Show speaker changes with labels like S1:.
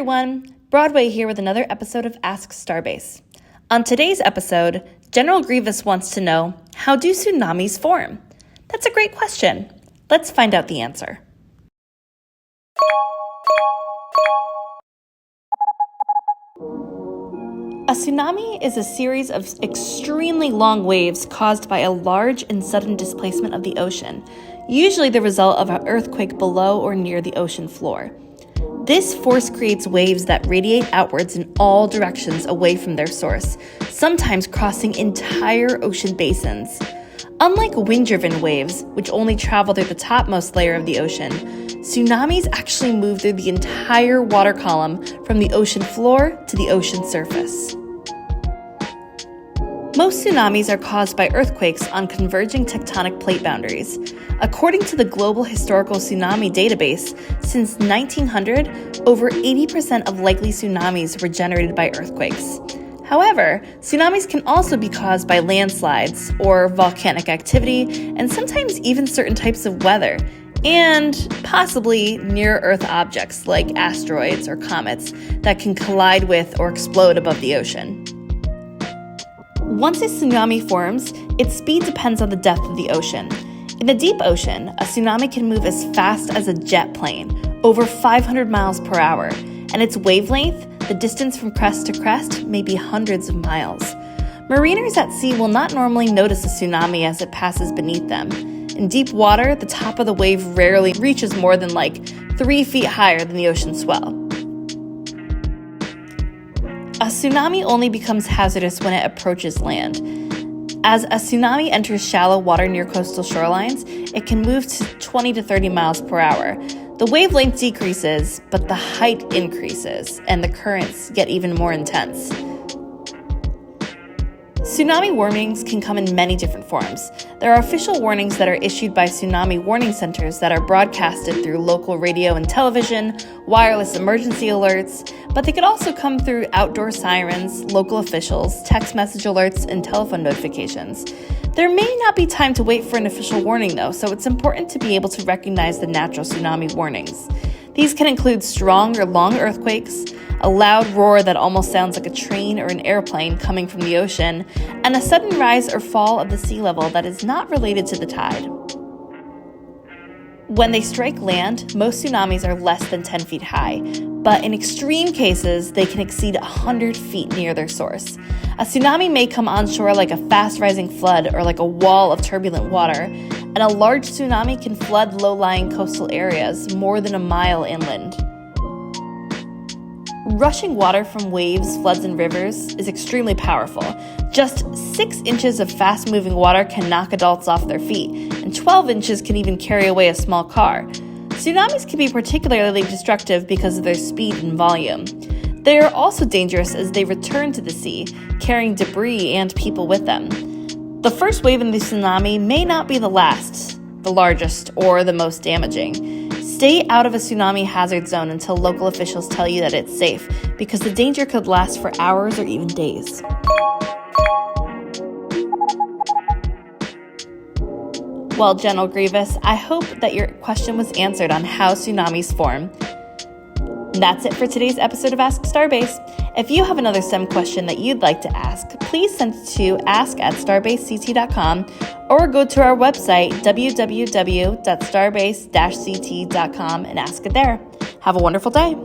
S1: everyone, Broadway here with another episode of Ask STARBASE. On today's episode, General Grievous wants to know, how do tsunamis form? That's a great question. Let's find out the answer. A tsunami is a series of extremely long waves caused by a large and sudden displacement of the ocean, usually the result of an earthquake below or near the ocean floor. This force creates waves that radiate outwards in all directions away from their source, sometimes crossing entire ocean basins. Unlike wind-driven waves, which only travel through the topmost layer of the ocean, tsunamis actually move through the entire water column from the ocean floor to the ocean surface. Most tsunamis are caused by earthquakes on converging tectonic plate boundaries. According to the Global Historical Tsunami Database, since 1900, over 80% of likely tsunamis were generated by earthquakes. However, tsunamis can also be caused by landslides or volcanic activity, and sometimes even certain types of weather, and possibly near-Earth objects like asteroids or comets that can collide with or explode above the ocean. Once a tsunami forms, its speed depends on the depth of the ocean. In the deep ocean, a tsunami can move as fast as a jet plane, over 500 miles per hour, and its wavelength, the distance from crest to crest, may be hundreds of miles. Mariners at sea will not normally notice a tsunami as it passes beneath them. In deep water, the top of the wave rarely reaches more than 3 feet higher than the ocean swell. A tsunami only becomes hazardous when it approaches land. As a tsunami enters shallow water near coastal shorelines, it can move to 20 to 30 miles per hour. The wavelength decreases, but the height increases, and the currents get even more intense. Tsunami warnings can come in many different forms. There are official warnings that are issued by tsunami warning centers that are broadcasted through local radio and television, wireless emergency alerts, but they could also come through outdoor sirens, local officials, text message alerts, and telephone notifications. There may not be time to wait for an official warning though, so it's important to be able to recognize the natural tsunami warnings. These can include strong or long earthquakes, a loud roar that almost sounds like a train or an airplane coming from the ocean, and a sudden rise or fall of the sea level that is not related to the tide. When they strike land, most tsunamis are less than 10 feet high, but in extreme cases, they can exceed 100 feet near their source. A tsunami may come onshore like a fast-rising flood or like a wall of turbulent water, and a large tsunami can flood low-lying coastal areas more than a mile inland. Rushing water from waves, floods, and rivers is extremely powerful. Just 6 inches of fast-moving water can knock adults off their feet, and 12 inches can even carry away a small car. Tsunamis can be particularly destructive because of their speed and volume. They are also dangerous as they return to the sea, carrying debris and people with them. The first wave in the tsunami may not be the last, the largest, or the most damaging. Stay out of a tsunami hazard zone until local officials tell you that it's safe, because the danger could last for hours or even days. Well, General Grievous, I hope that your question was answered on how tsunamis form. That's it for today's episode of Ask Starbase. If you have another STEM question that you'd like to ask, please send it to ask@starbasect.com or go to our website, www.starbase-ct.com, and ask it there. Have a wonderful day.